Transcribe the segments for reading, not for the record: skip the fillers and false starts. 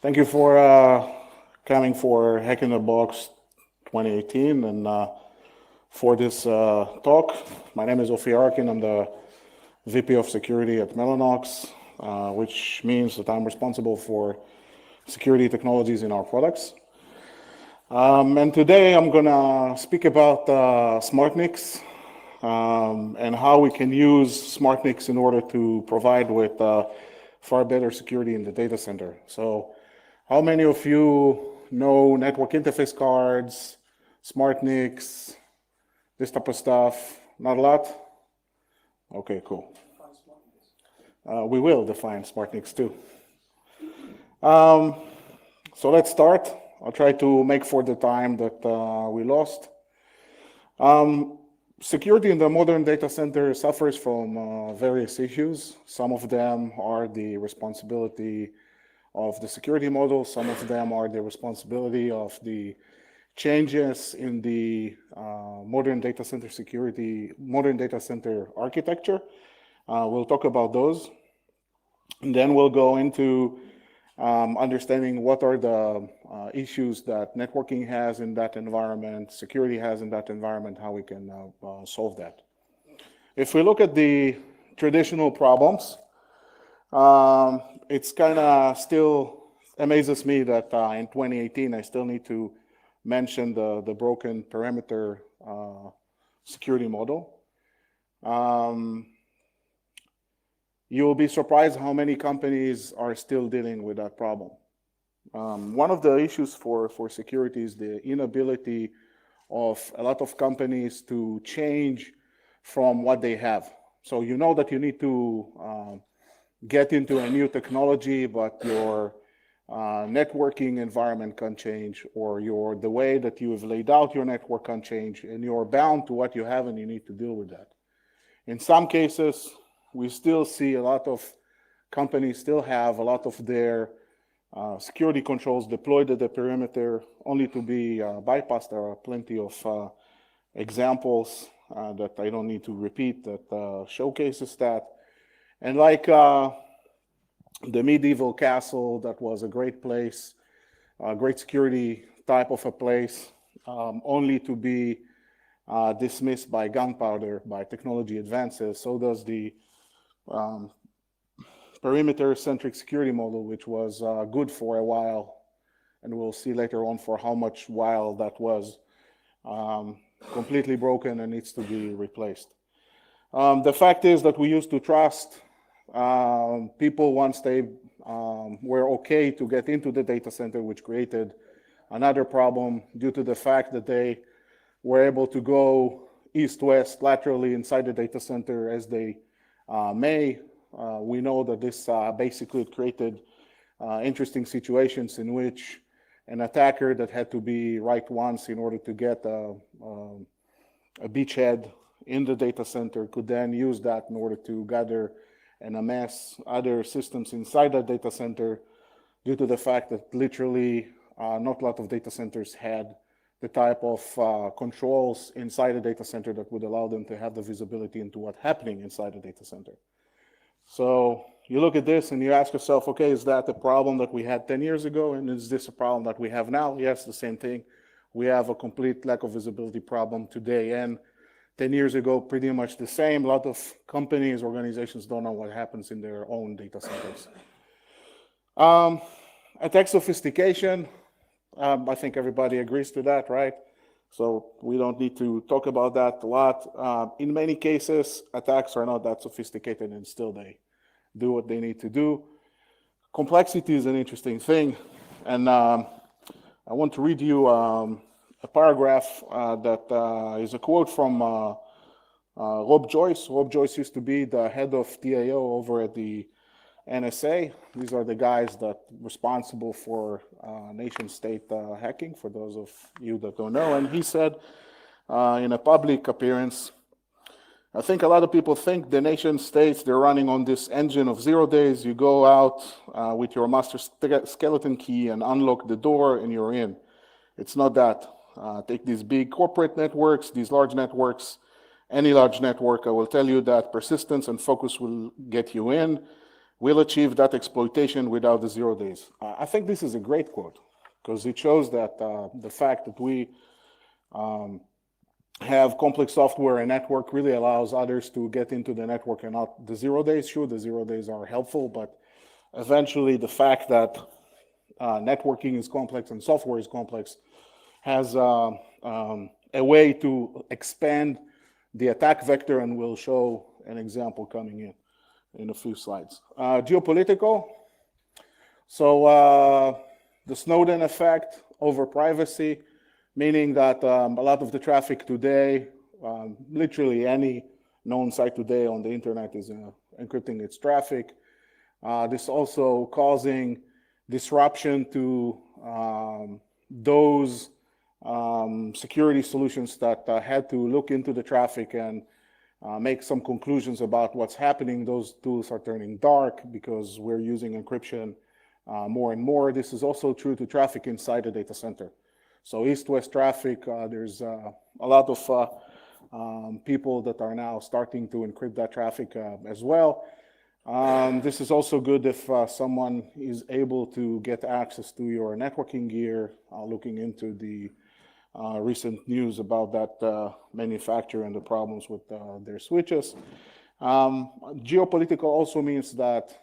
Thank you for coming for Hack in the Box 2018 and for this talk. My name is Ofir Arkin. I'm the VP of Security at Mellanox, which means that I'm responsible for security technologies in our products. And today I'm going to speak about SmartNICs and how we can use SmartNICs in order to provide with far better security in the data center. So how many of you know network interface cards, SmartNICs, this type of stuff? Not a lot? Okay, cool. We will define SmartNICs too. So let's start. I'll try to make for the time that we lost. Security in the modern data center suffers from various issues. Some of them are the responsibility of the security model. Some of them are the responsibility of the changes in the modern data center security, modern data center architecture. We'll talk about those. And then we'll go into understanding what are the issues that networking has in that environment, security has in that environment, how we can solve that. If we look at the traditional problems, it's kind of still amazes me that in 2018 I still need to mention the broken perimeter security model. You'll be surprised how many companies are still dealing with that problem. One of the issues for security is the inability of a lot of companies to change from what they have. So you know that you need to get into a new technology, but your networking environment can change, or the way that you've laid out your network can change, and you're bound to what you have and you need to deal with that. In some cases, we still see a lot of companies still have a lot of their security controls deployed at the perimeter only to be bypassed. There are plenty of examples that I don't need to repeat that showcases that. And like the medieval castle, that was a great place, a great security type of a place, only to be dismissed by gunpowder, by technology advances. So does the perimeter-centric security model, which was good for a while, and we'll see later on for how much while that was completely broken and needs to be replaced. The fact is that we used to trust people once they were okay to get into the data center, which created another problem due to the fact that they were able to go east-west laterally inside the data center as they may. We know that this basically created interesting situations in which an attacker that had to be right once in order to get a beachhead in the data center could then use that in order to gather and amass other systems inside that data center, due to the fact that literally not a lot of data centers had the type of controls inside the data center that would allow them to have the visibility into what's happening inside the data center. So you look at this and you ask yourself, okay, is that a problem that we had 10 years ago? And is this a problem that we have now? Yes, the same thing. We have a complete lack of visibility problem today. And 10 years ago, pretty much the same. A lot of companies, organizations don't know what happens in their own data centers. Attack sophistication, I think everybody agrees to that, right? So we don't need to talk about that a lot. In many cases, attacks are not that sophisticated and still they do what they need to do. Complexity is an interesting thing. And I want to read you a paragraph that is a quote from Rob Joyce. Rob Joyce used to be the head of TAO over at the NSA. These are the guys that are responsible for nation-state hacking, for those of you that don't know. And he said in a public appearance, I think a lot of people think the nation-states, they're running on this engine of 0 days. You go out with your master skeleton key and unlock the door and you're in. It's not that. Take these big corporate networks, these large networks, any large network, I will tell you that persistence and focus will get you in. will achieve that exploitation without the 0 days. I think this is a great quote because it shows that the fact that we have complex software and network really allows others to get into the network and not the 0 days. Sure, the 0 days are helpful, but eventually the fact that networking is complex and software is complex has a way to expand the attack vector, and we'll show an example coming in a few slides. Geopolitical. So the Snowden effect over privacy, meaning that a lot of the traffic today, literally any known site today on the internet is encrypting its traffic. This also causing disruption to those security solutions that had to look into the traffic and make some conclusions about what's happening. Those tools are turning dark because we're using encryption more and more. This is also true to traffic inside the data center. So east-west traffic, there's a lot of people that are now starting to encrypt that traffic as well. This is also good if someone is able to get access to your networking gear, looking into the recent news about that manufacturer and the problems with their switches. Geopolitical also means that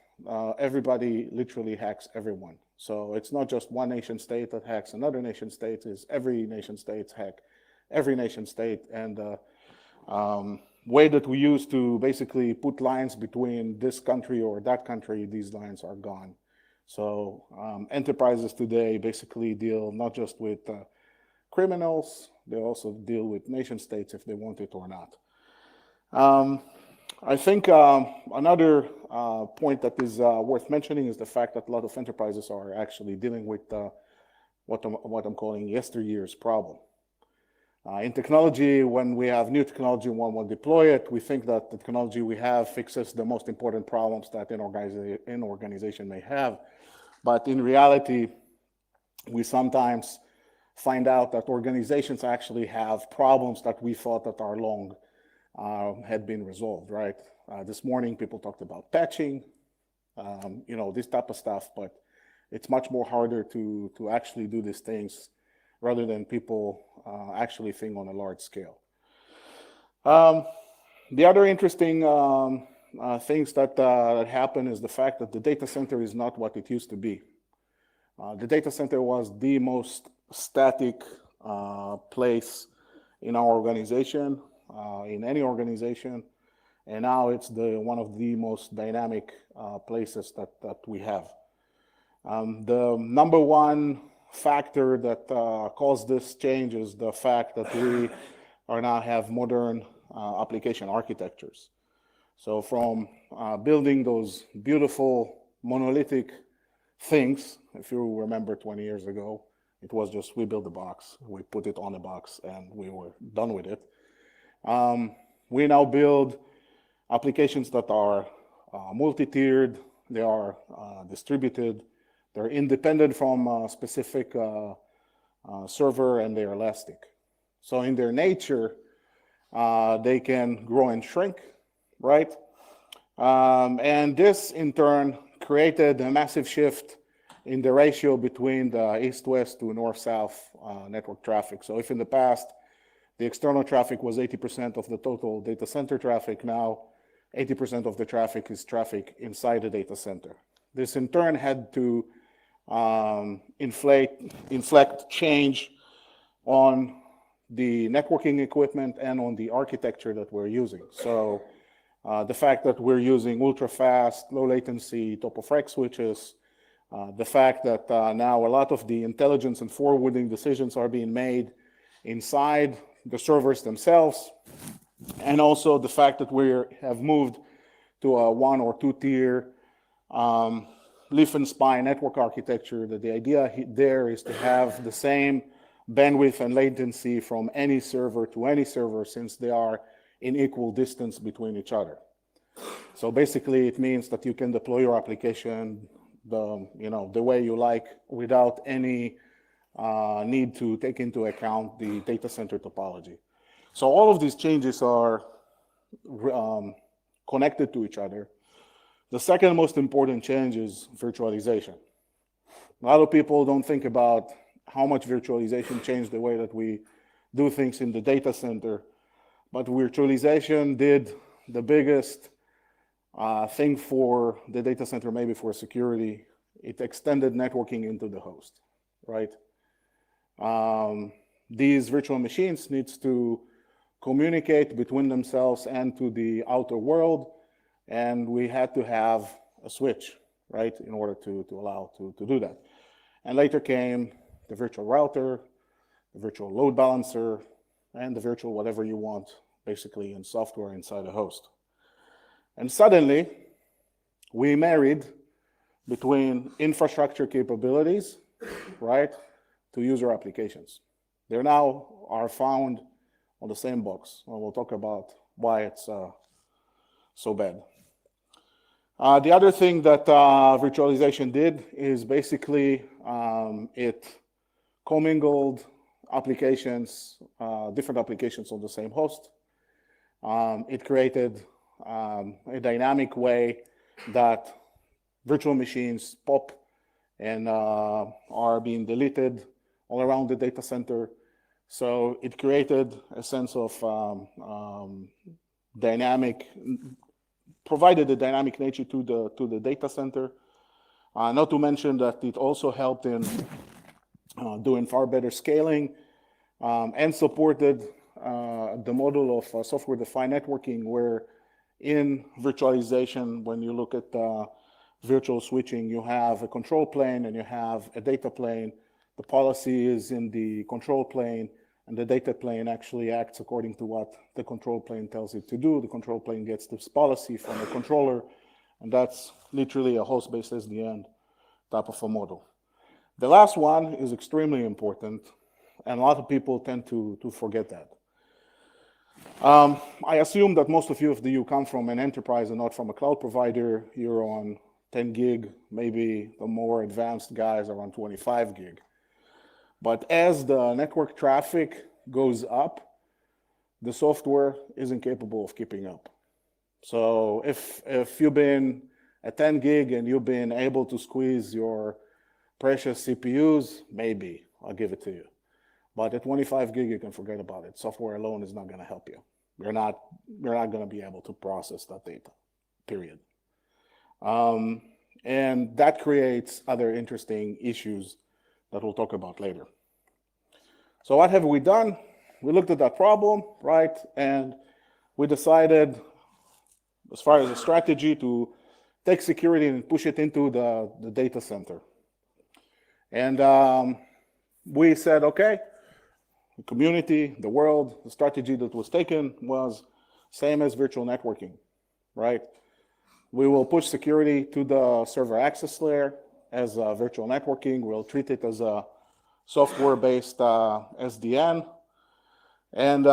everybody literally hacks everyone. So it's not just one nation state that hacks another nation state, it's every nation state hack every nation state. And way that we use to basically put lines between this country or that country, these lines are gone. So enterprises today basically deal not just with criminals, they also deal with nation states if they want it or not. I think another point that is worth mentioning is the fact that a lot of enterprises are actually dealing with what I'm calling yesteryear's problem. In technology, when we have new technology and one will deploy it, we think that the technology we have fixes the most important problems that an organization may have. But in reality, we sometimes find out that organizations actually have problems that we thought that are long had been resolved, right? This morning, people talked about patching, this type of stuff, but it's much more harder to actually do these things rather than people actually think on a large scale. The other interesting things that happen is the fact that the data center is not what it used to be. The data center was the most static place in our organization, in any organization, and now it's one of the most dynamic places that we have. The number one factor that caused this change is the fact that we are now have modern application architectures. So from building those beautiful monolithic things, if you remember 20 years ago, it was just we built a box, we put it on a box, and we were done with it. We now build applications that are multi-tiered, they are distributed, they're independent from a specific server, and they're elastic. So in their nature, they can grow and shrink, right? And this in turn created a massive shift in the ratio between the east-west to north-south network traffic. So if in the past, the external traffic was 80% of the total data center traffic, now 80% of the traffic is traffic inside the data center. This in turn had to inflect change on the networking equipment and on the architecture that we're using. So the fact that we're using ultra-fast, low latency top-of-rack switches, the fact that now a lot of the intelligence and forwarding decisions are being made inside the servers themselves, and also the fact that we have moved to a 1 or 2 tier leaf and spine network architecture, that the idea there is to have the same bandwidth and latency from any server to any server, since they are in equal distance between each other. So basically it means that you can deploy your application the way you like without any need to take into account the data center topology. So all of these changes are connected to each other. The second most important change is virtualization. A lot of people don't think about how much virtualization changed the way that we do things in the data center, but virtualization did the biggest thing for the data center, maybe for security. It extended networking into the host, right? These virtual machines needs to communicate between themselves and to the outer world, and we had to have a switch, right, in order to allow to do that. And later came the virtual router, the virtual load balancer, and the virtual whatever you want, basically in software inside a host. And suddenly, we married between infrastructure capabilities, right, to user applications. They now are found on the same box. And we'll talk about why it's so bad. The other thing that virtualization did is basically it commingled applications, different applications on the same host. It created a dynamic way that virtual machines pop and are being deleted all around the data center. So it created a sense of provided a dynamic nature to the data center. Not to mention that it also helped in doing far better scaling and supported the model of software-defined networking, where in virtualization, when you look at virtual switching, you have a control plane and you have a data plane. The policy is in the control plane, and the data plane actually acts according to what the control plane tells it to do. The control plane gets this policy from the controller, and that's literally a host-based SDN type of a model. The last one is extremely important, and a lot of people tend to forget that. I assume that most of you come from an enterprise and not from a cloud provider. You're on 10 gig, maybe the more advanced guys are on 25 gig. But as the network traffic goes up, the software isn't capable of keeping up. So if you've been at 10 gig and you've been able to squeeze your precious CPUs, maybe I'll give it to you. But at 25 gig, you can forget about it. Software alone is not going to help you. You're not going to be able to process that data, period. And that creates other interesting issues that we'll talk about later. So what have we done? We looked at that problem, right? And we decided, as far as a strategy, to take security and push it into the data center. And we said, okay, the community, the world, the strategy that was taken was same as virtual networking, right? We will push security to the server access layer as virtual networking. We'll treat it as a software-based SDN. And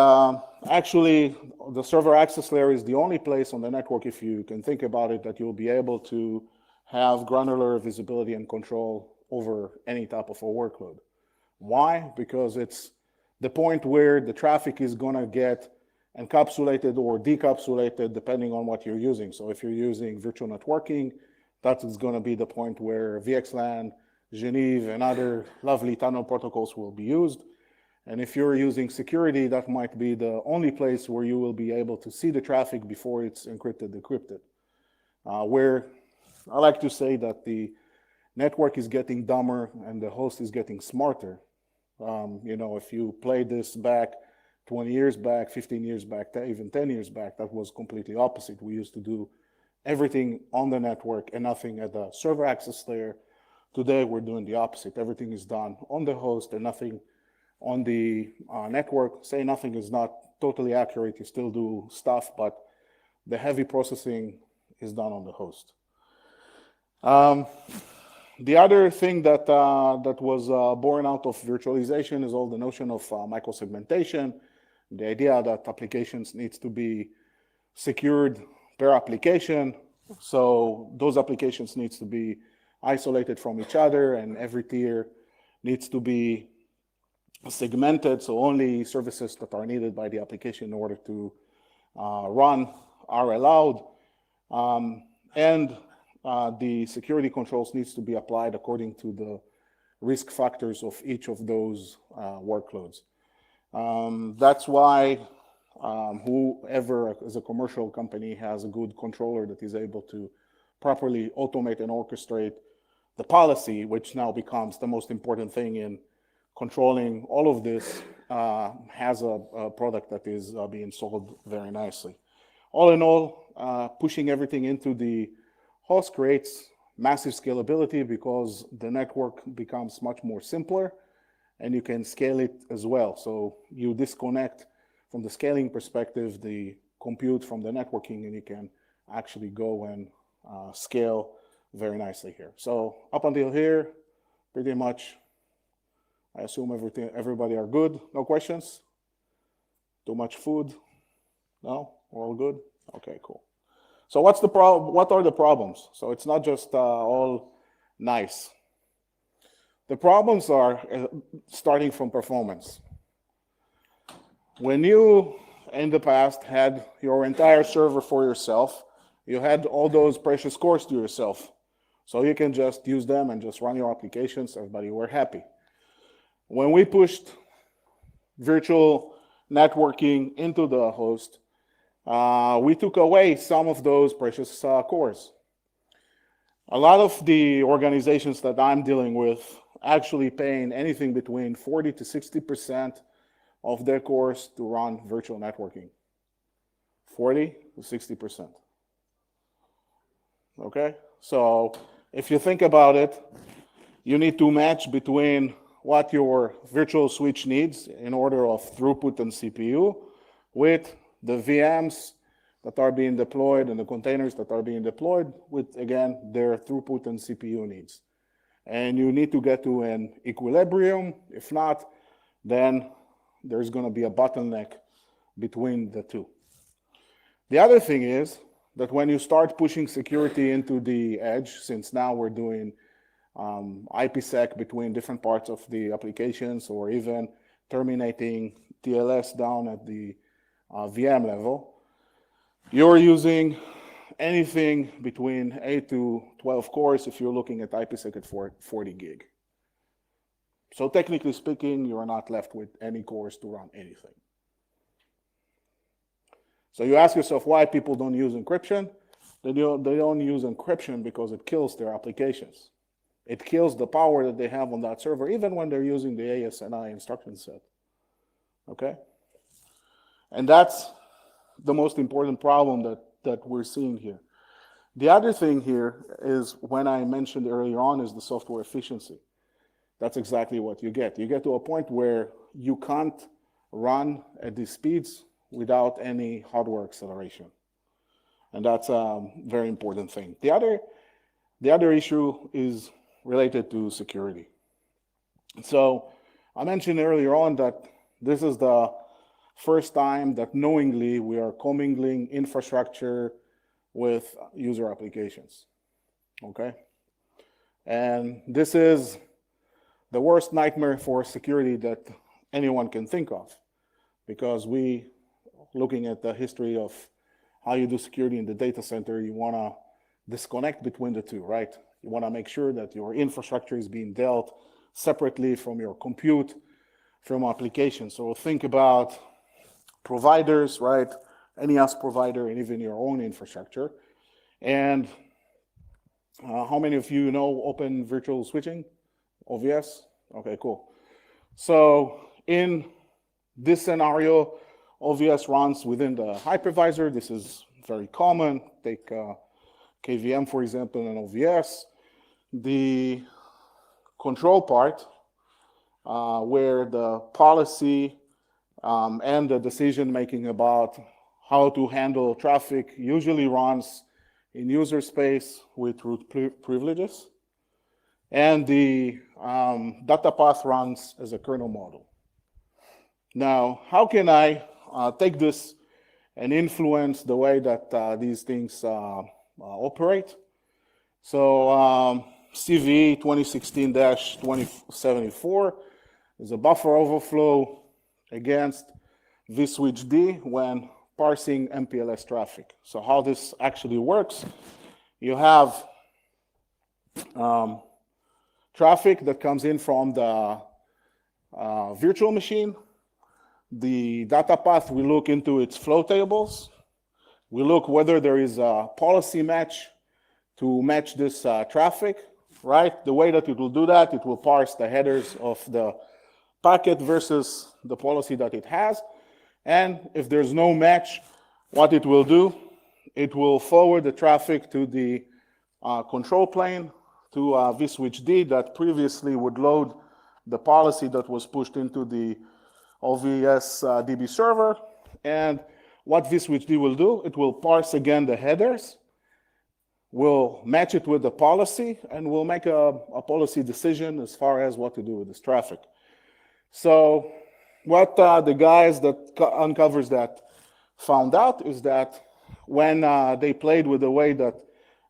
actually, the server access layer is the only place on the network, if you can think about it, that you'll be able to have granular visibility and control over any type of a workload. Why? Because it's the point where the traffic is going to get encapsulated or decapsulated depending on what you're using. So if you're using virtual networking, that is going to be the point where VXLAN, Geneve, and other lovely tunnel protocols will be used. And if you're using security, that might be the only place where you will be able to see the traffic before it's encrypted, decrypted. Where I like to say that the network is getting dumber and the host is getting smarter. If you play this back 20 years back, 15 years back, even 10 years back, that was completely opposite. We used to do everything on the network and nothing at the server access layer. Today, we're doing the opposite. Everything is done on the host and nothing on the network. Say nothing is not totally accurate. You still do stuff, but the heavy processing is done on the host. The other thing that was born out of virtualization is all the notion of microsegmentation, the idea that applications needs to be secured per application. So those applications needs to be isolated from each other, and every tier needs to be segmented, so only services that are needed by the application in order to run are allowed. and the security controls needs to be applied according to the risk factors of each of those workloads. That's why whoever as a commercial company has a good controller that is able to properly automate and orchestrate the policy, which now becomes the most important thing in controlling all of this, has a product that is being sold very nicely. All in all, pushing everything into the host creates massive scalability because the network becomes much more simpler and you can scale it as well. So you disconnect from the scaling perspective the compute from the networking, and you can actually go and scale very nicely here. So up until here, pretty much, I assume everybody are good. No questions? Too much food? No? We're all good? Okay, cool. So what are the problems? So it's not just all nice. The problems are starting from performance. When you, in the past, had your entire server for yourself, you had all those precious cores to yourself. So you can just use them and just run your applications, everybody were happy. When we pushed virtual networking into the host, we took away some of those precious cores. A lot of the organizations that I'm dealing with actually paying anything between 40 to 60% of their cores to run virtual networking. 40 to 60%. Okay? So if you think about it, you need to match between what your virtual switch needs in order of throughput and CPU with the VMs that are being deployed and the containers that are being deployed with, again, their throughput and CPU needs. And you need to get to an equilibrium. If not, then there's going to be a bottleneck between the two. The other thing is that when you start pushing security into the edge, since now we're doing IPsec between different parts of the applications, or even terminating TLS down at the VM level, you're using anything between 8 to 12 cores if you're looking at IPsec at 40 gig. So technically speaking, you're not left with any cores to run anything. So you ask yourself why people don't use encryption. They don't use encryption because it kills their applications. It kills the power that they have on that server, even when they're using the ASNI instruction set. Okay? And that's the most important problem that we're seeing here. The other thing here is, when I mentioned earlier on, is the software efficiency. That's exactly what you get. You get to a point where you can't run at these speeds without any hardware acceleration. And that's a very important thing. The other issue is related to security. So I mentioned earlier on that this is the first time that knowingly we are commingling infrastructure with user applications, okay? And this is the worst nightmare for security that anyone can think of, because looking at the history of how you do security in the data center, you want to disconnect between the two, right? You want to make sure that your infrastructure is being dealt separately from your compute, from applications. So think about providers, right? Any IaaS provider, and even your own infrastructure. And how many of you know Open Virtual Switching, OVS? Okay, cool. So in this scenario, OVS runs within the hypervisor. This is very common. Take KVM, for example, and OVS. The control part, where the policy and the decision-making about how to handle traffic usually runs in user space with root privileges. And the data path runs as a kernel model. Now, how can I take this and influence the way that these things operate? So CVE 2016-2074 is a buffer overflow against vSwitch-D when parsing MPLS traffic. So how this actually works, You have traffic that comes in from the virtual machine. The data path, we look into its flow tables. We look whether there is a policy match to match this traffic, right? The way that it will do that, it will parse the headers of the packet versus the policy that it has. And if there's no match, what it will do, it will forward the traffic to the control plane, to vSwitch-D that previously would load the policy that was pushed into the OVS DB server. And what vSwitch-D will do, it will parse again the headers, will match it with the policy, and will make a policy decision as far as what to do with this traffic. So what the guys that uncovers that found out is that when they played with the way that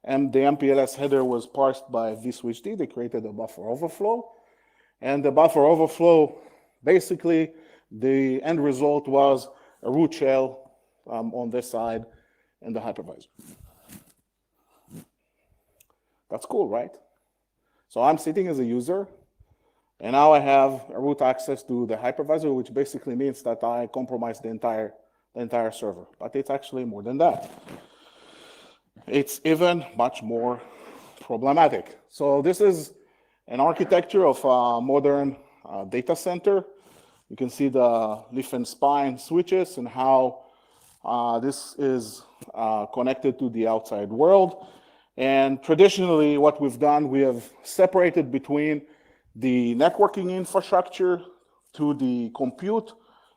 the MPLS header was parsed by vSwitch-D, they created a buffer overflow. And the buffer overflow, basically, the end result was a root shell on this side and the hypervisor. That's cool, right? So I'm sitting as a user, and now I have a root access to the hypervisor, which basically means that I compromise the entire server. But it's actually more than that. It's even much more problematic. So this is an architecture of a modern data center. You can see the leaf and spine switches and how this is connected to the outside world. And traditionally, what we've done, we have separated between the networking infrastructure to the compute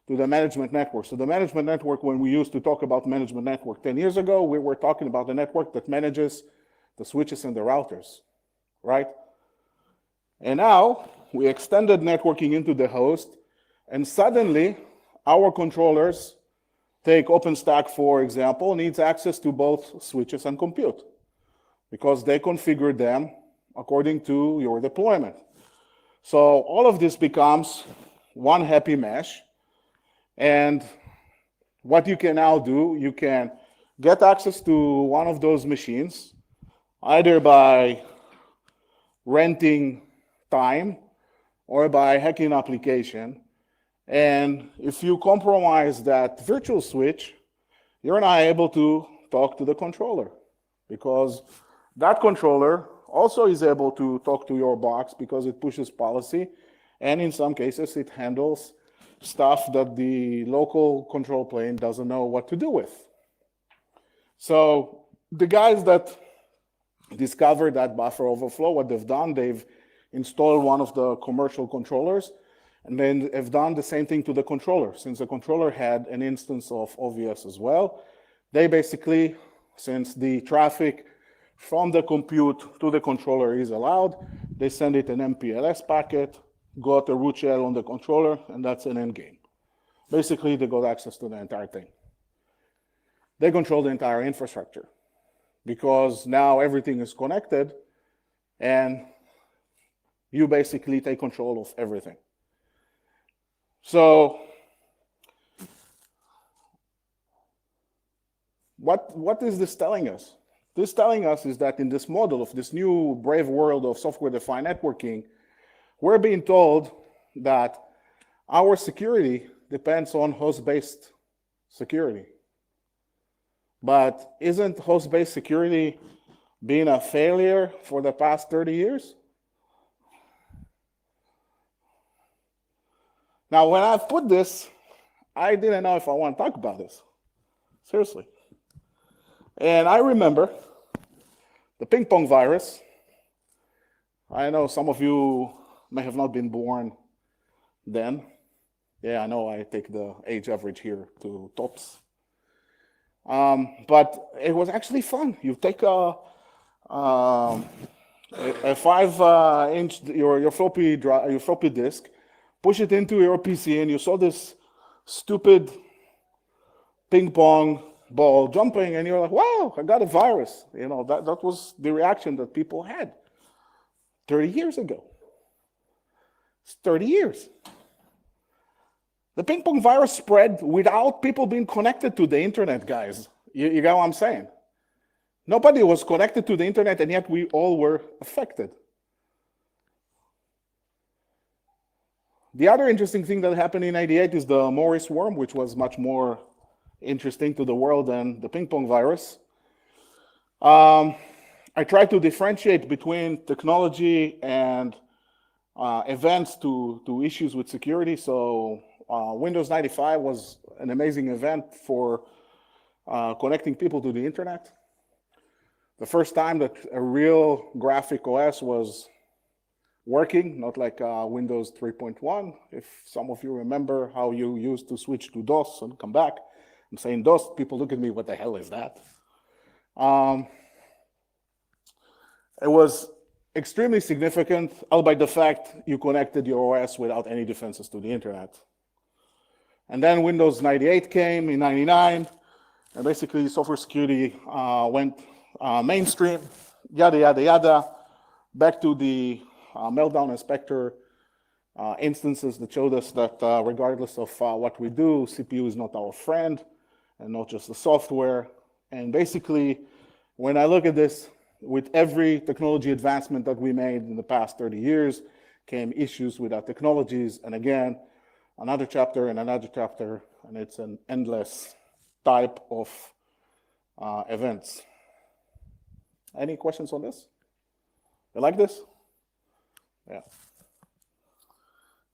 to the management network. So the management network, when we used to talk about management network 10 years ago, we were talking about the network that manages the switches and the routers, right? And now we extended networking into the host, and suddenly our controllers, take OpenStack, for example, needs access to both switches and compute because they configured them according to your deployment. So all of this becomes one happy mesh. And what you can now do, you can get access to one of those machines, either by renting time or by hacking application. And if you compromise that virtual switch, you're not able to talk to the controller because that controller also is able to talk to your box because it pushes policy. And in some cases, it handles stuff that the local control plane doesn't know what to do with. So the guys that discovered that buffer overflow, what they've done, they've installed one of the commercial controllers, and then have done the same thing to the controller. Since the controller had an instance of OVS as well, they basically, since the traffic from the compute to the controller is allowed, they send it an MPLS packet, got a root shell on the controller, and that's an end game. Basically, they got access to the entire thing. They control the entire infrastructure because now everything is connected and you basically take control of everything. So what is this telling us? This telling us is that in this model of this new brave world of software-defined networking, we're being told that our security depends on host-based security. But isn't host-based security being a failure for the past 30 years? Now, when I put this, I didn't know if I want to talk about this. Seriously. And I remember the ping pong virus. I know some of you may have not been born then. Yeah, I know I take the age average here to tops. But it was actually fun. You take a 5-inch your floppy disk, push it into your PC, and you saw this stupid ping pong ball jumping, and you're like, "Wow, I got a virus!" You know, that was the reaction that people had 30 years ago. It's 30 years. The ping pong virus spread without people being connected to the internet, guys. You get what I'm saying? Nobody was connected to the internet, and yet we all were affected. The other interesting thing that happened in '98 is the Morris worm, which was much more interesting to the world than the ping pong virus. I tried to differentiate between technology and events to issues with security. So Windows 95 was an amazing event for connecting people to the internet. The first time that a real graphic OS was working, not like Windows 3.1. If some of you remember how you used to switch to DOS and come back. I'm saying DOS, people look at me, what the hell is that? It was extremely significant, albeit the fact you connected your OS without any defenses to the internet. And then Windows 98 came in '99, and basically software security went mainstream, yada, yada, yada, back to the Meltdown and Spectre instances that showed us that regardless of what we do, CPU is not our friend and not just the software. And basically, when I look at this, with every technology advancement that we made in the past 30 years, came issues with our technologies. And again, another chapter and another chapter, and it's an endless type of events. Any questions on this? You like this? Yeah.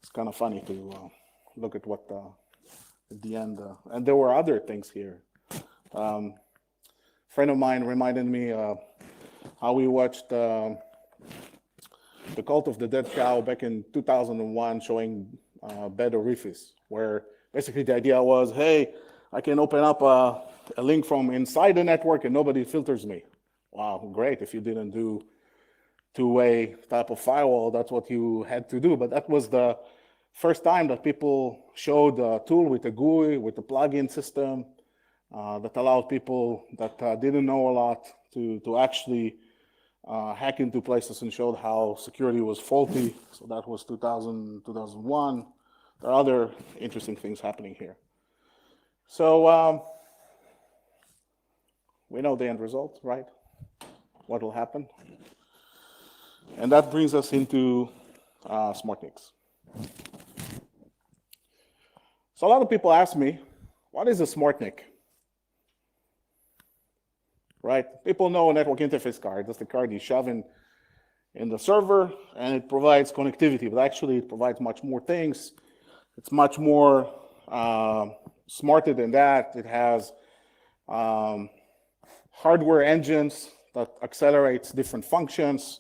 It's kind of funny to look at what at the end, and there were other things here. A friend of mine reminded me how we watched The Cult of the Dead Cow back in 2001 showing bad orifice, where basically the idea was, hey, I can open up a link from inside the network and nobody filters me. Wow, great. If you didn't do two-way type of firewall, that's what you had to do. But that was the first time that people showed a tool with a GUI, with a plugin system that allowed people that didn't know a lot to actually hack into places and showed how security was faulty. So that was 2000, 2001. There are other interesting things happening here. So we know the end result, right? What will happen? And that brings us into SmartNICs. So a lot of people ask me, what is a SmartNIC? Right? People know a network interface card. That's the card you shove in the server, and it provides connectivity, but actually it provides much more things. It's much more smarter than that. It has hardware engines that accelerates different functions.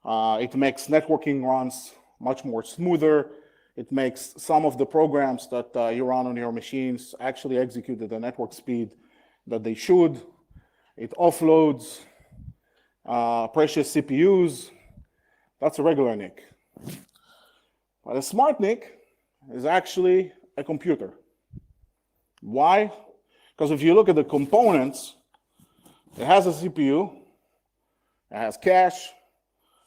It makes networking runs much more smoother. It makes some of the programs that you run on your machines actually execute at the network speed that they should. It offloads precious CPUs. That's a regular NIC. But a smart NIC is actually a computer. Why? Because if you look at the components, it has a CPU, it has cache,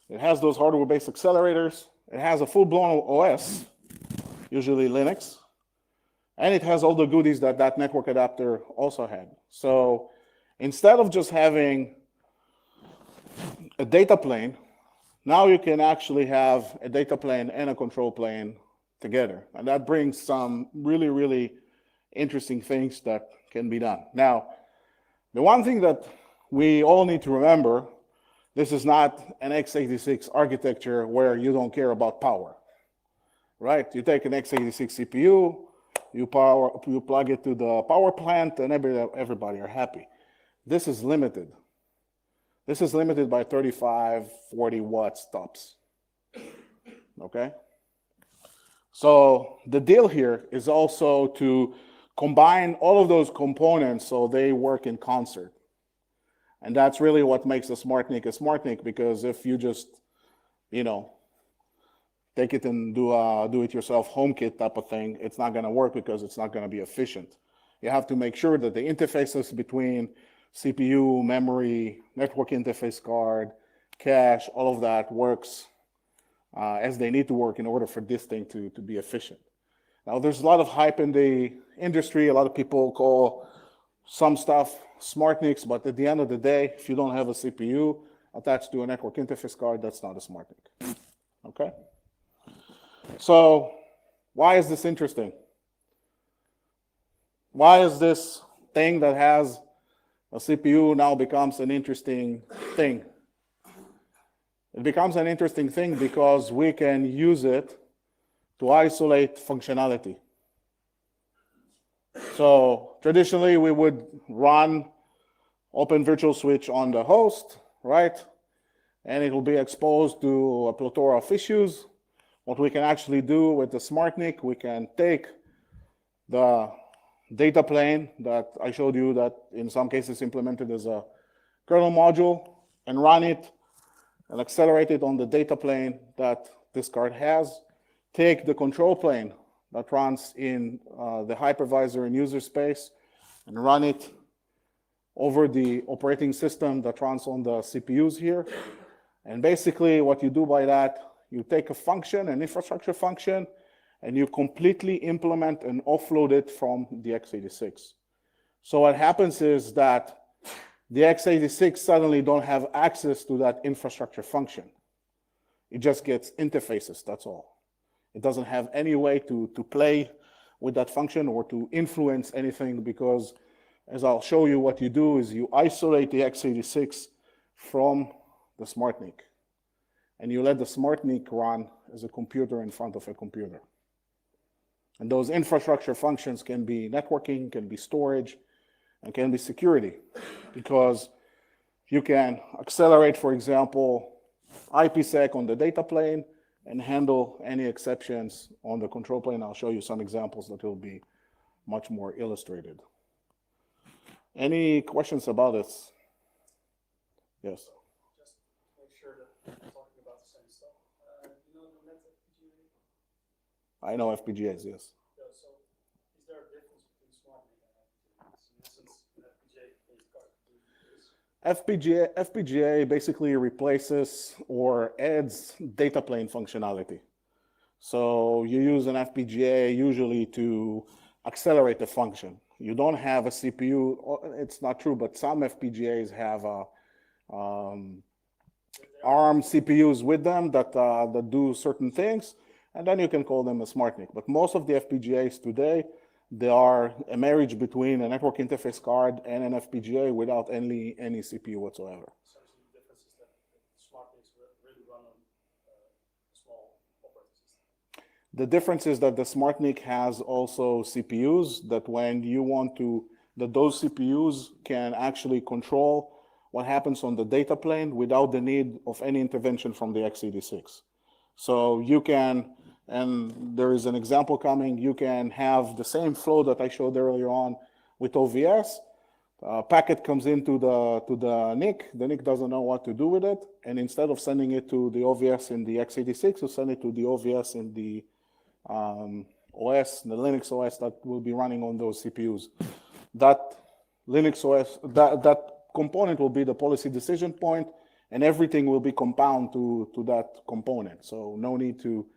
it has those hardware-based accelerators, it has a full-blown OS, usually Linux, and it has all the goodies that that network adapter also had. So instead of just having a data plane, now you can actually have a data plane and a control plane together. And that brings some really, really interesting things that can be done. Now, the one thing that we all need to remember, this is not an x86 architecture where you don't care about power, right? You take an x86 CPU, you plug it to the power plant, and everybody are happy. This is limited. This is limited by 35, 40 watts tops, okay? So the deal here is also to combine all of those components so they work in concert. And that's really what makes a SmartNIC, because if you just, take it and do it yourself HomeKit type of thing, it's not gonna work because it's not gonna be efficient. You have to make sure that the interfaces between CPU, memory, network interface card, cache, all of that works as they need to work in order for this thing to be efficient. Now, there's a lot of hype in the industry. A lot of people call some stuff SmartNICs, but at the end of the day, if you don't have a CPU attached to a network interface card, that's not a SmartNIC. Okay? So why is this interesting? Why is this thing that has a CPU now becomes an interesting thing? It becomes an interesting thing because we can use it to isolate functionality. So traditionally, we would run Open Virtual Switch on the host, right? And it will be exposed to a plethora of issues. What we can actually do with the SmartNIC, we can take the data plane that I showed you that in some cases implemented as a kernel module and run it and accelerate it on the data plane that this card has. Take the control plane that runs in the hypervisor and user space and run it over the operating system that runs on the CPUs here. And basically what you do by that, you take a function, an infrastructure function, and you completely implement and offload it from the x86. So what happens is that the x86 suddenly don't have access to that infrastructure function. It just gets interfaces, that's all. It doesn't have any way to play with that function or to influence anything because, as I'll show you, what you do is you isolate the x86 from the SmartNIC. And you let the SmartNIC run as a computer in front of a computer. And those infrastructure functions can be networking, can be storage, and can be security. Because you can accelerate, for example, IPsec on the data plane and handle any exceptions on the control plane. I'll show you some examples that will be much more illustrated. Any questions about this? Yes? Just make sure that we're talking about the same stuff. You know the net FPGA? I know FPGAs, yes. Yeah, so is there a difference between SmartNIC and FPGAs? In essence, an FPGA-based card FPGA basically replaces or adds data plane functionality. So you use an FPGA usually to accelerate the function. You don't have a CPU, it's not true, but some FPGAs have ARM CPUs with them that do certain things, and then you can call them a SmartNIC. But most of the FPGAs today, they are a marriage between a network interface card and an FPGA without any CPU whatsoever. So the difference is that SmartNICs really run on a small operating system. The difference is that the SmartNIC has also CPUs that when you want to, that those CPUs can actually control what happens on the data plane without the need of any intervention from the x86. So you can, and there is an example coming, you can have the same flow that I showed earlier on with OVS. Packet comes into the NIC. The NIC doesn't know what to do with it. And instead of sending it to the OVS in the x86, you send it to the OVS in the OS, the Linux OS that will be running on those CPUs. That Linux OS, that component will be the policy decision point, and everything will be compound to that component. So no need to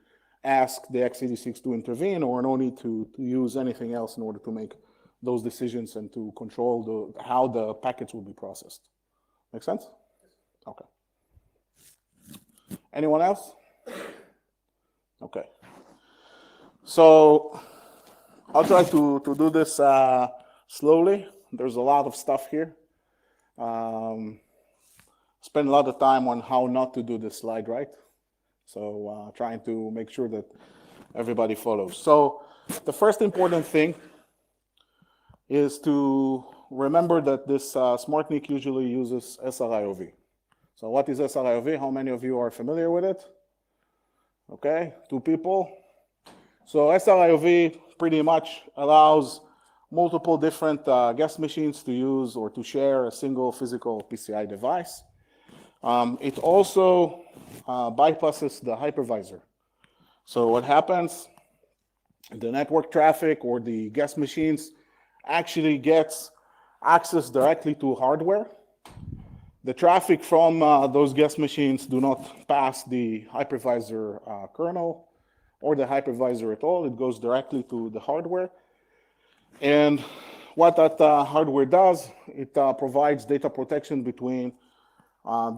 ask the x86 to intervene, or no need to use anything else in order to make those decisions and to control how the packets will be processed. Make sense? Okay. Anyone else? Okay. So I'll try to do this slowly. There's a lot of stuff here. Spend a lot of time on how not to do this slide, right? So trying to make sure that everybody follows. So the first important thing is to remember that this SmartNIC usually uses SRIOV. So what is SRIOV? How many of you are familiar with it? Okay, 2 people. So SRIOV pretty much allows multiple different guest machines to use or to share a single physical PCI device. It also bypasses the hypervisor. So what happens, the network traffic or the guest machines actually gets access directly to hardware. The traffic from those guest machines do not pass the hypervisor kernel or the hypervisor at all. It goes directly to the hardware. And what that hardware does, it provides data protection between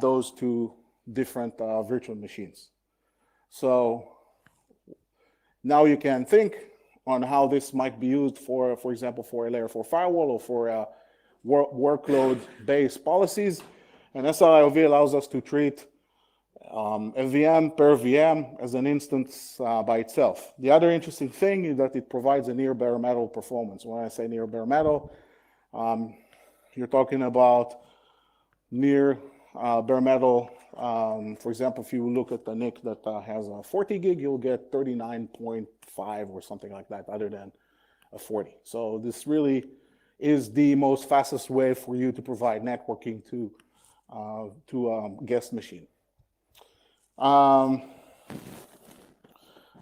those two different virtual machines. So now you can think on how this might be used for example, for a layer 4 firewall or for workload-based policies. And SRIOV allows us to treat a VM per VM as an instance by itself. The other interesting thing is that it provides a near bare metal performance. When I say near bare metal, you're talking about near bare metal. For example, if you look at the NIC that has a 40 gig, you'll get 39.5 or something like that, other than a 40. So this really is the most fastest way for you to provide networking to a guest machine.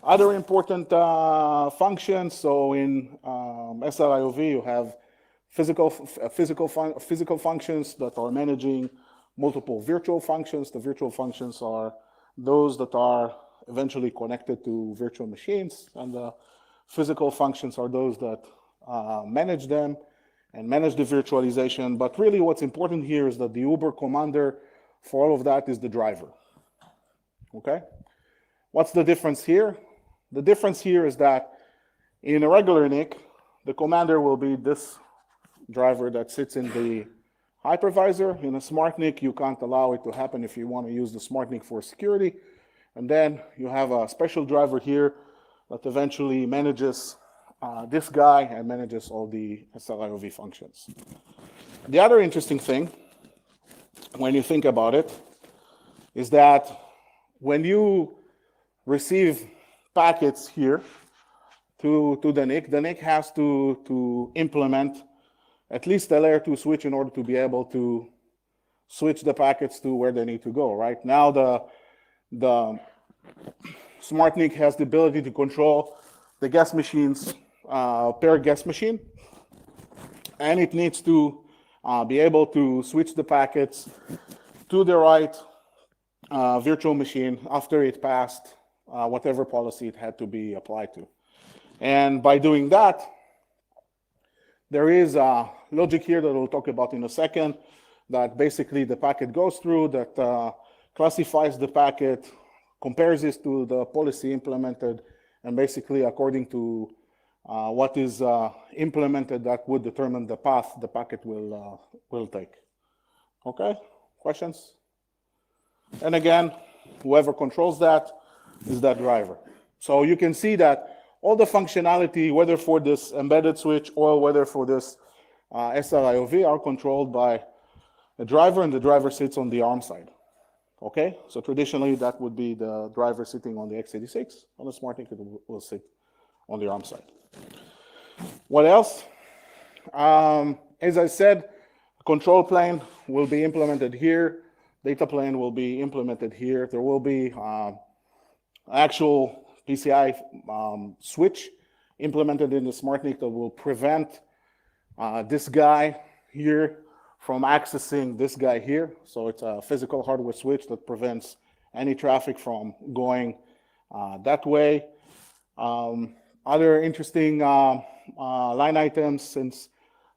Other important functions. So in SRIOV, you have physical functions that are managing multiple virtual functions. The virtual functions are those that are eventually connected to virtual machines, and the physical functions are those that manage them and manage the virtualization. But really what's important here is that the Uber commander for all of that is the driver. Okay? What's the difference here? The difference here is that in a regular NIC, the commander will be this driver that sits in the hypervisor. In a SmartNIC, you can't allow it to happen if you want to use the SmartNIC for security. And then you have a special driver here that eventually manages this guy and manages all the SRIOV functions. The other interesting thing, when you think about it, is that when you receive packets here to the NIC has to implement at least a layer 2 switch in order to be able to switch the packets to where they need to go. Right now, the SmartNIC has the ability to control the guest machines per guest machine, and it needs to be able to switch the packets to the right virtual machine after it passed whatever policy it had to be applied to. And by doing that, there is a logic here that we'll talk about in a second that basically the packet goes through, that classifies the packet, compares this to the policy implemented, and basically according to what is implemented, that would determine the path the packet will take. Okay, questions? And again, whoever controls that is that driver. So you can see that all the functionality, whether for this embedded switch or whether for this SRIOV, are controlled by a driver, and the driver sits on the ARM side. Okay, so traditionally that would be the driver sitting on the x86. On the SmartNIC, it will sit on the ARM side. What else? As I said, control plane will be implemented here. Data plane will be implemented here. There will be actual PCI switch implemented in the SmartNIC that will prevent this guy here from accessing this guy here. So it's a physical hardware switch that prevents any traffic from going that way. Other interesting line items, since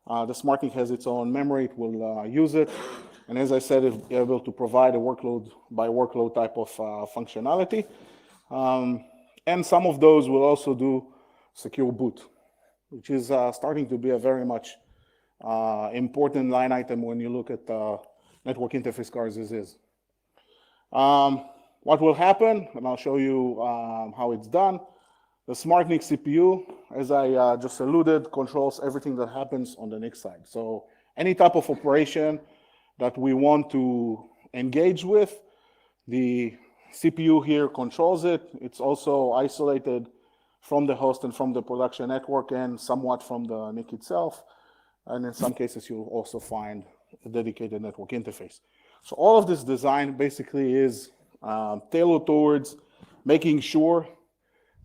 the SmartNIC has its own memory, it will use it. And as I said, it's able to provide a workload by workload type of functionality. And some of those will also do secure boot, which is starting to be a very much important line item when you look at network interface cards as is. What will happen, and I'll show you how it's done. The SmartNIC CPU, as I just alluded, controls everything that happens on the NIC side. So any type of operation that we want to engage with, the CPU here controls it. It's also isolated from the host and from the production network and somewhat from the NIC itself. And in some cases, you'll also find a dedicated network interface. So all of this design basically is tailored towards making sure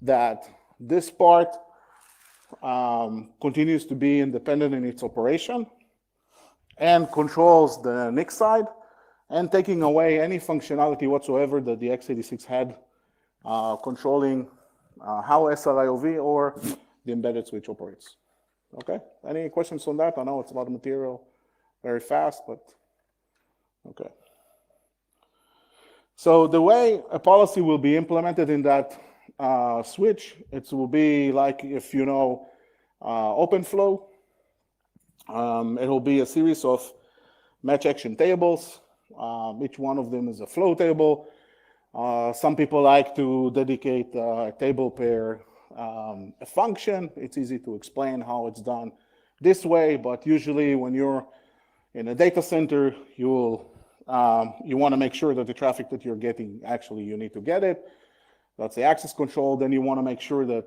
that this part continues to be independent in its operation and controls the NIC side, and taking away any functionality whatsoever that the x86 had controlling how SRIOV or the embedded switch operates. Okay, any questions on that? I know it's a lot of material, very fast, but okay. So the way a policy will be implemented in that switch, it will be like if you know OpenFlow. It will be a series of match action tables. Each one of them is a flow table. Some people like to dedicate a table pair a function. It's easy to explain how it's done this way, but usually when you're in a data center, you want to make sure that the traffic that you're getting, actually you need to get it. That's the access control. Then you want to make sure that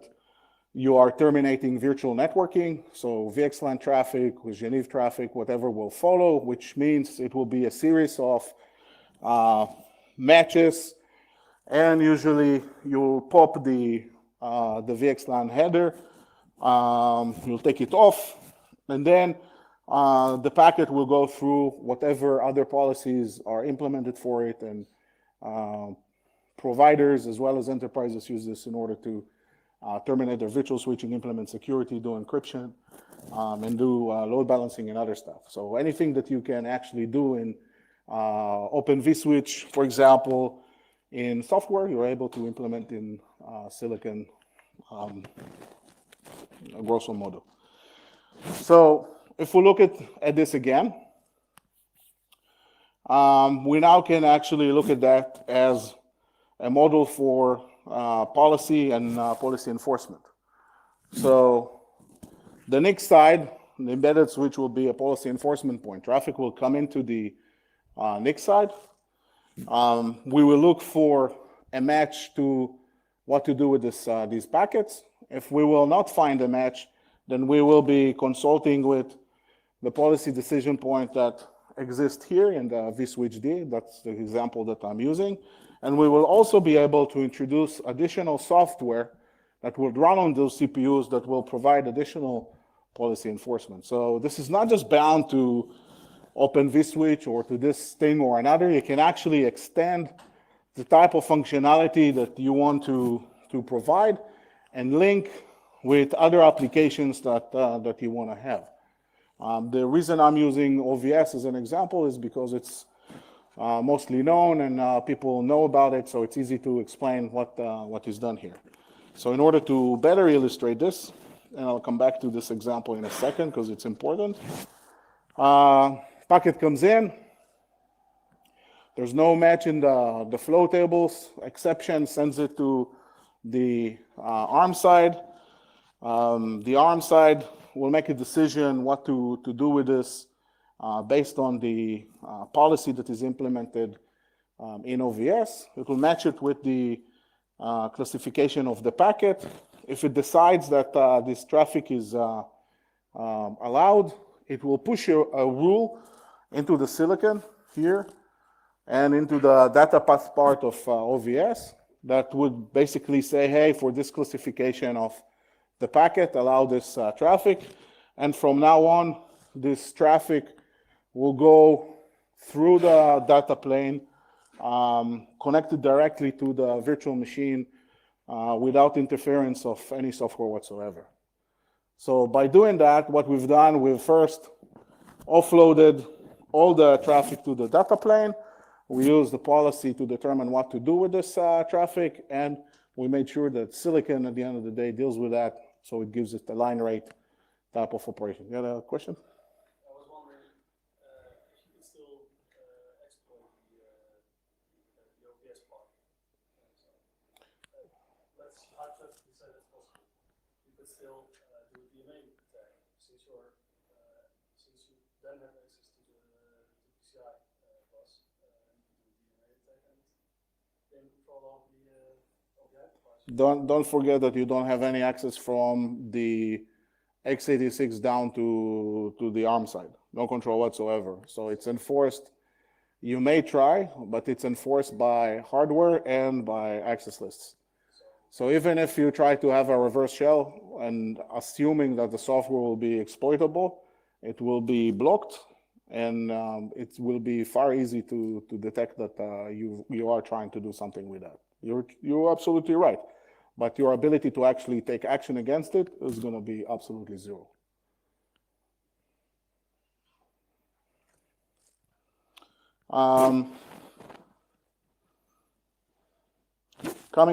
you are terminating virtual networking. So VXLAN traffic, with Genève traffic, whatever will follow, which means it will be a series of matches. And usually you'll pop the VXLAN header, you'll take it off, and then the packet will go through whatever other policies are implemented for it, and providers as well as enterprises use this in order to terminate their virtual switching, implement security, do encryption, and do load balancing and other stuff. So anything that you can actually do in Open vSwitch, for example, in software, you're able to implement in Silicon, grosso modo. So if we look at this again, we now can actually look at that as a model for policy and policy enforcement. So the NIC side, the embedded switch will be a policy enforcement point. Traffic will come into the NIC side. We will look for a match to what to do with these packets. If we will not find a match, then we will be consulting with the policy decision point that exists here in the vSwitch-D. That's the example that I'm using. And we will also be able to introduce additional software that will run on those CPUs that will provide additional policy enforcement. So this is not just bound to Open vSwitch or to this thing or another. You can actually extend the type of functionality that you want to provide and link with other applications that you want to have. The reason I'm using OVS as an example is because it's mostly known and people know about it, so it's easy to explain what is done here. So in order to better illustrate this, and I'll come back to this example in a second because it's important. Packet comes in. There's no match in the flow tables. Exception sends it to the ARM side. The ARM side will make a decision what to do with this based on the policy that is implemented in OVS. It will match it with the classification of the packet. If it decides that this traffic is allowed, it will push a rule into the silicon here and into the data path part of OVS that would basically say, hey, for this classification of the packet, allow this traffic. And from now on, this traffic will go through the data plane, connected directly to the virtual machine without interference of any software whatsoever. So by doing that, what we've done, we've first offloaded all the traffic to the data plane. We used the policy to determine what to do with this traffic, and we made sure that silicon at the end of the day deals with that, so it gives it a line rate type of operation. You had a question? I was wondering if you could still exploit the OVS part. Let's hypothetically say that's possible. You could still do a DMA tag since you then have access to the PCI bus. You can do a DMA tag and gain control of the hypervisor. Don't forget that you don't have any access from the x86 down to the ARM side. No control whatsoever. So it's enforced. You may try, but it's enforced by hardware and by access lists. So even if you try to have a reverse shell and assuming that the software will be exploitable, it will be blocked, and it will be far easy to detect that you are trying to do something with that. You're absolutely right. But your ability to actually take action against it is going to be absolutely zero. Coming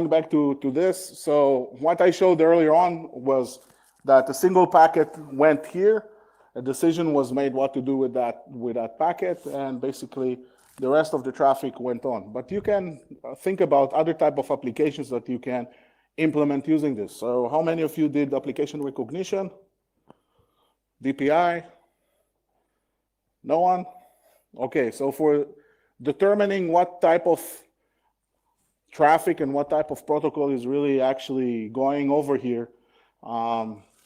back to this, so what I showed earlier on was that a single packet went here, a decision was made what to do with that packet, and basically the rest of the traffic went on. But you can think about other type of applications that you can implement using this. So how many of you did application recognition? DPI? No one? Okay, so for determining what type of traffic and what type of protocol is really actually going over here,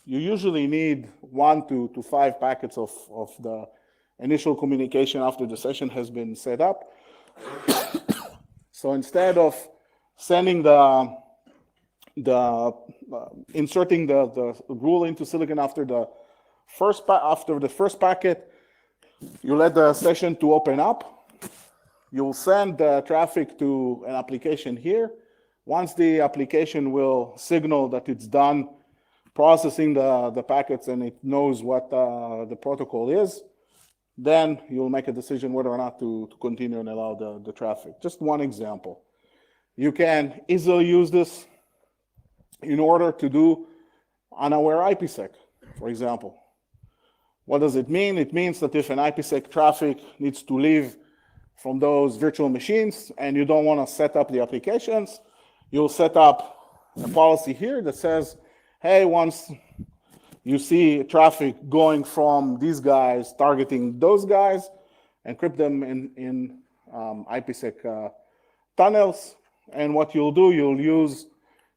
you usually need 1 to 5 packets of the initial communication after the session has been set up. So instead of sending inserting the rule into silicon after the first packet, you let the session to open up. You'll send the traffic to an application here. Once the application will signal that it's done processing the packets and it knows what the protocol is, then you'll make a decision whether or not to continue and allow the traffic. Just one example. You can easily use this in order to do unaware IPsec, for example. What does it mean? It means that if an IPsec traffic needs to leave from those virtual machines and you don't want to set up the applications, you'll set up a policy here that says, hey, once you see traffic going from these guys targeting those guys, encrypt them in IPsec tunnels. And what you'll do, you'll use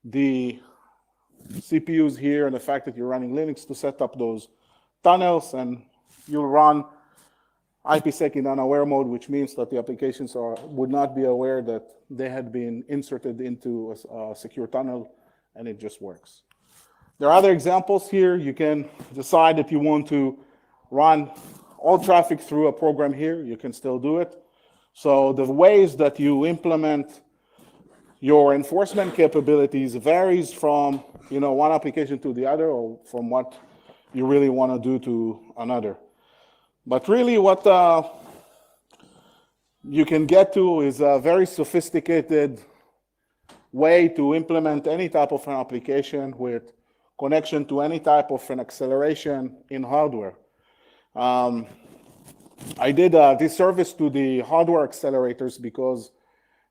the CPUs here and the fact that you're running Linux to set up those tunnels, and you'll run IPsec in unaware mode, which means that the applications would not be aware that they had been inserted into a secure tunnel, and it just works. There are other examples here. You can decide that you want to run all traffic through a program here. You can still do it. So the ways that you implement your enforcement capabilities varies from one application to the other, or from what you really want to do to another. But really what you can get to is a very sophisticated way to implement any type of an application with connection to any type of an acceleration in hardware. I did a disservice to the hardware accelerators because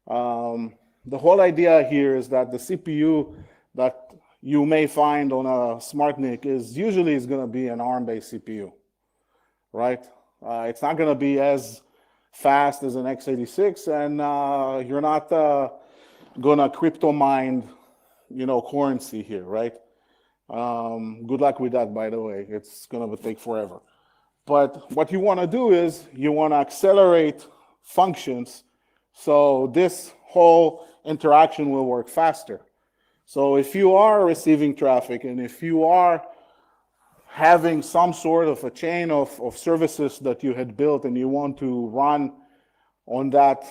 the whole idea here is that the CPU that you may find on a SmartNIC is usually going to be an ARM-based CPU, right? It's not going to be as fast as an x86, and you're not going to crypto mine, currency here, right? Good luck with that, by the way. It's going to take forever. But what you want to do is you want to accelerate functions so this whole interaction will work faster. So if you are receiving traffic and if you are having some sort of a chain of services that you had built and you want to run on that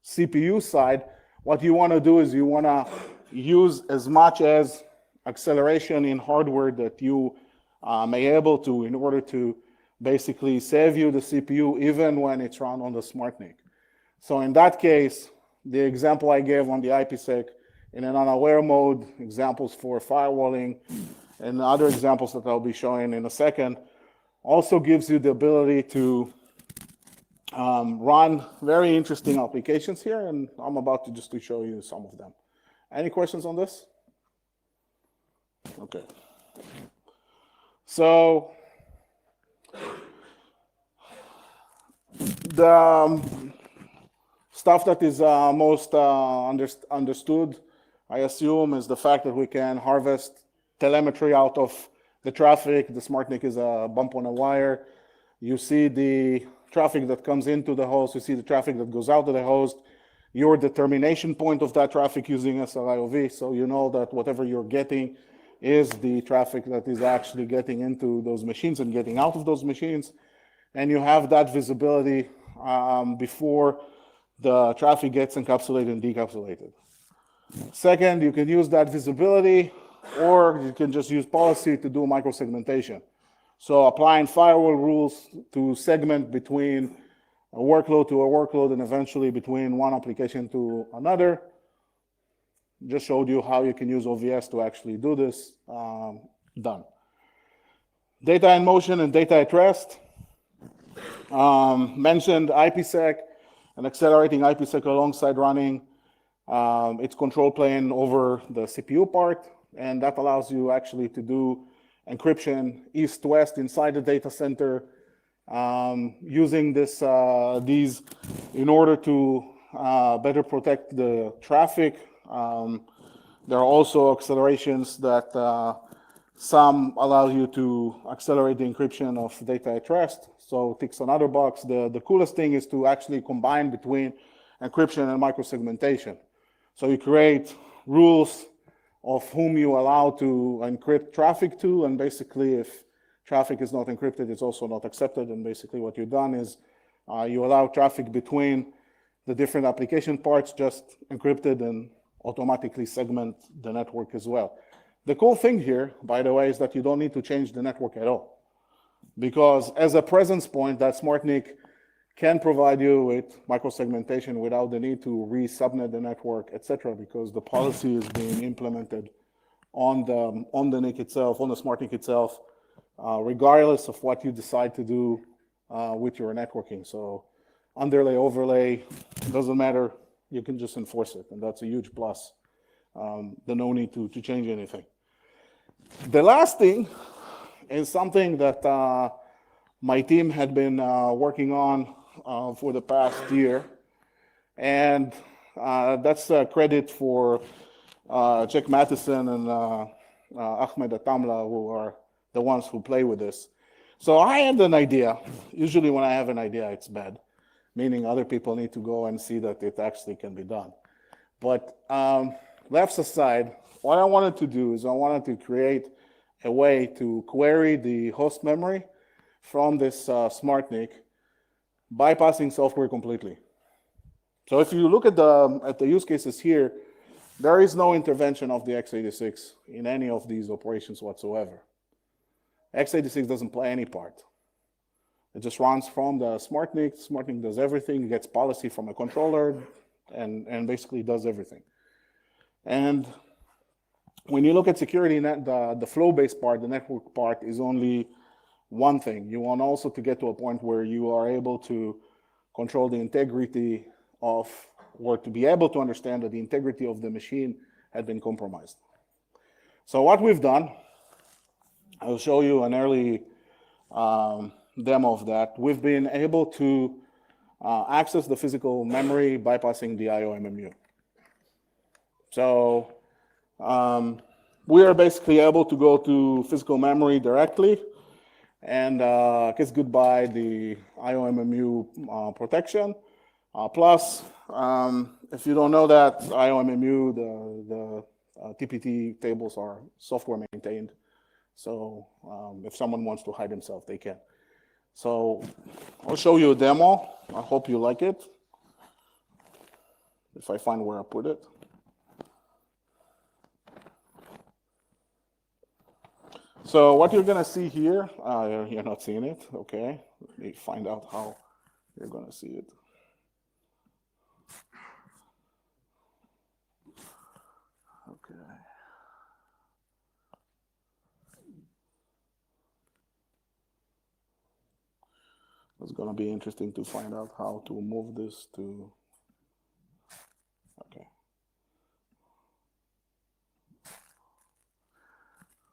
CPU side, what you want to do is you want to use as much as acceleration in hardware that you may able to in order to basically save you the CPU even when it's run on the SmartNIC. So in that case, the example I gave on the IPsec in an unaware mode, examples for firewalling, and other examples that I'll be showing in a second, also gives you the ability to run very interesting applications here, and I'm about to just show you some of them. Any questions on this? Okay. So the stuff that is most understood, I assume, is the fact that we can harvest telemetry out of the traffic. The SmartNIC is a bump on a wire. You see the traffic that comes into the host. You see the traffic that goes out to the host. Your determination point of that traffic using SLIOV, so you know that whatever you're getting is the traffic that is actually getting into those machines and getting out of those machines. And you have that visibility before the traffic gets encapsulated and decapsulated. Second, you can use that visibility, or you can just use policy to do microsegmentation. So applying firewall rules to segment between a workload to a workload, and eventually between one application to another. Just showed you how you can use OVS to actually do this. Done. Data in motion and data at rest. Mentioned IPsec and accelerating IPsec alongside running its control plane over the CPU part, and that allows you actually to do encryption east-west inside the data center, using these in order to better protect the traffic. There are also accelerations that some allow you to accelerate the encryption of data at rest, so ticks another box. The coolest thing is to actually combine between encryption and microsegmentation. So you create rules of whom you allow to encrypt traffic to, and basically if traffic is not encrypted, it's also not accepted, and basically what you've done is you allow traffic between the different application parts just encrypted and automatically segment the network as well. The cool thing here, by the way, is that you don't need to change the network at all, because as a presence point, that SmartNIC can provide you with microsegmentation without the need to re-subnet the network, etc., because the policy is being implemented on the NIC itself, on the SmartNIC itself, regardless of what you decide to do with your networking. So underlay, overlay, doesn't matter. You can just enforce it, and that's a huge plus. The no need to change anything. The last thing is something that my team had been working on for the past year, and that's credit for Jack Matheson and Ahmed Atamla, who are the ones who play with this. So I had an idea. Usually when I have an idea, it's bad, meaning other people need to go and see that it actually can be done. But laughs aside, what I wanted to do is I wanted to create a way to query the host memory from this SmartNIC, bypassing software completely. So if you look at the use cases here, there is no intervention of the x86 in any of these operations whatsoever. x86 doesn't play any part. It just runs from the SmartNIC. SmartNIC does everything, gets policy from a controller, and basically does everything. And when you look at security, the flow-based part, the network part, is only one thing. You want also to get to a point where you are able to control the integrity of, or to be able to understand that the integrity of the machine had been compromised. So what we've done, I'll show you an early demo of that. We've been able to access the physical memory bypassing the IOMMU. So we are basically able to go to physical memory directly and kiss goodbye the IOMMU protection. Plus, if you don't know that, IOMMU, the TPT tables are software maintained. So if someone wants to hide himself, they can. So I'll show you a demo. I hope you like it. If I find where I put it. So what you're going to see here, you're not seeing it, okay. Let me find out how you're going to see it. Okay. It's going to be interesting to find out how to move this to, okay.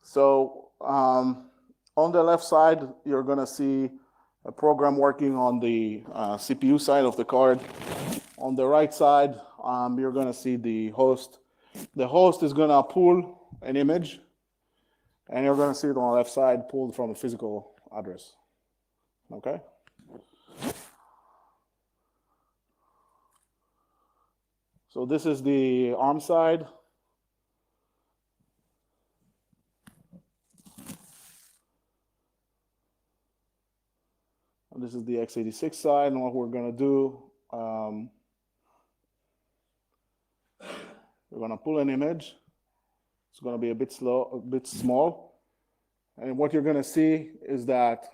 So on the left side, you're going to see a program working on the CPU side of the card. On the right side, you're going to see the host. The host is going to pull an image, and you're going to see it on the left side pulled from a physical address. Okay? So this is the ARM side. And this is the x86 side, and what we're going to do, we're going to pull an image. It's going to be a bit slow, a bit small. And what you're going to see is that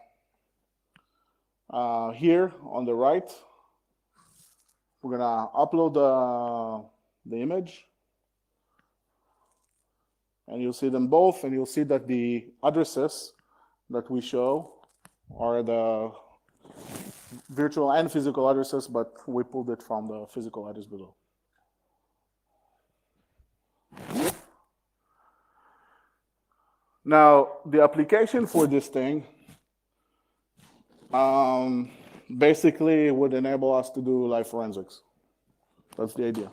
here on the right, We're gonna upload the image, and you'll see them both, and you'll see that the addresses that we show are the virtual and physical addresses, but we pulled it from the physical address below. Now, the application for this thing basically would enable us to do live forensics. That's the idea.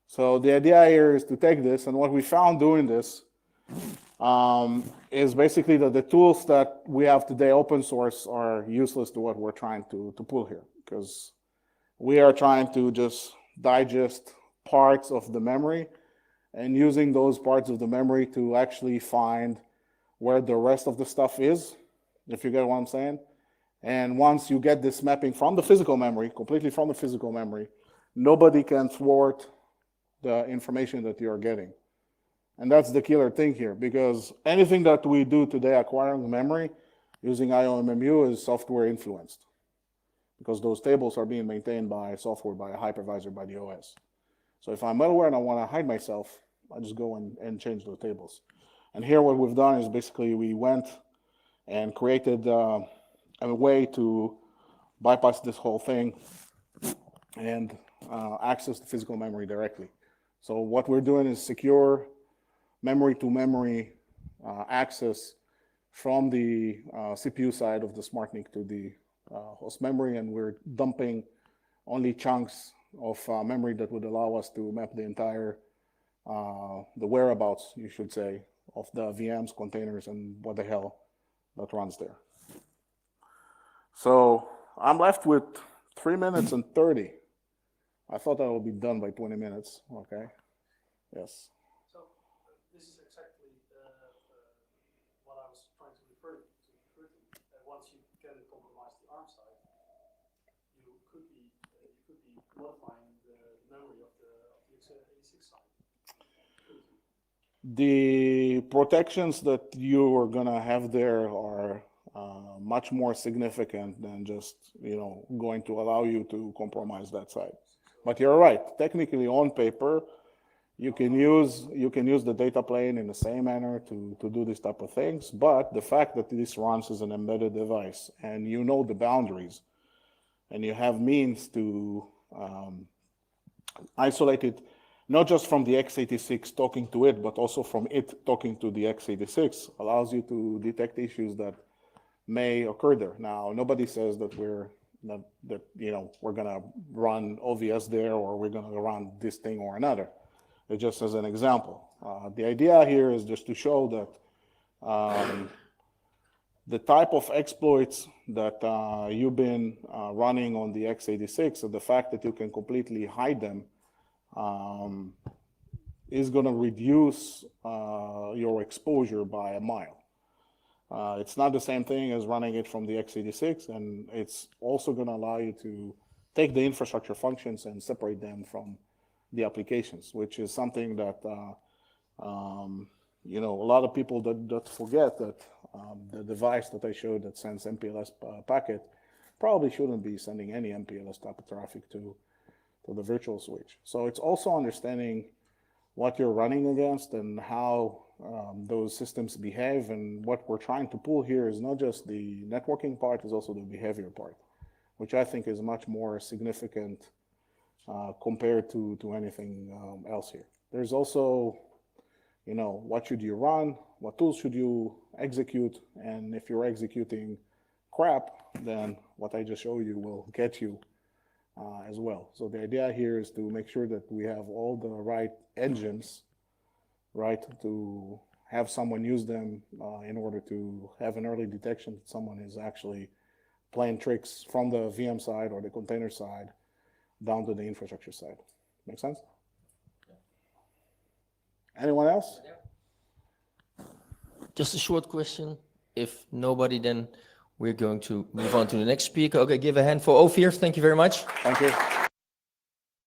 So the idea here is to take this, and what we found doing this is basically that the tools that we have today, open source, are useless to what we're trying to pull here, because we are trying to just digest parts of the memory and using those parts of the memory to actually find where the rest of the stuff is, if you get what I'm saying. And once you get this mapping from the physical memory, completely from the physical memory, nobody can thwart the information that you're getting. And that's the killer thing here, because anything that we do today acquiring memory using IOMMU is software influenced, because those tables are being maintained by software, by a hypervisor, by the OS. So if I'm malware and I want to hide myself, I just go and change those tables. And here what we've done is basically we went and created a way to bypass this whole thing and access the physical memory directly. So what we're doing is secure memory-to-memory access from the CPU side of the SmartNIC to the host memory, and we're dumping only chunks of memory that would allow us to map the entire, the whereabouts, you should say, of the VMs, containers, and what the hell that runs there. So I'm left with 3 minutes and 30. I thought I would be done by 20 minutes, okay? Yes. So this is exactly what I was trying to refer to. Once you can compromise the ARM side, you could be modifying the memory of the x86 side. The protections that you are gonna have there are much more significant than just, going to allow you to compromise that side. But you're right. Technically, on paper, you can use the data plane in the same manner to do this type of things. But the fact that this runs as an embedded device, and you know the boundaries, and you have means to isolate it, not just from the x86 talking to it, but also from it talking to the x86, allows you to detect issues that may occur there. Now, nobody says that we're gonna run OVS there, or we're gonna run this thing or another. It's just as an example. The idea here is just to show that the type of exploits that you've been running on the x86, and the fact that you can completely hide them, is going to reduce your exposure by a mile. It's not the same thing as running it from the x86, and it's also going to allow you to take the infrastructure functions and separate them from the applications, which is something that a lot of people that forget that the device that I showed that sends MPLS packet probably shouldn't be sending any MPLS type of traffic to the virtual switch. So it's also understanding what you're running against and how those systems behave. And what we're trying to pull here is not just the networking part, it's also the behavior part, which I think is much more significant compared to anything else here. There's also, what should you run? What tools should you execute? And if you're executing crap, then what I just showed you will get you as well. So the idea here is to make sure that we have all the right engines, right, to have someone use them in order to have an early detection that someone is actually playing tricks from the VM side or the container side down to the infrastructure side. Make sense? Yeah. Anyone else? Just a short question. If nobody, then we're going to move on to the next speaker. Okay, give a hand for Ofir. Thank you very much. Thank you.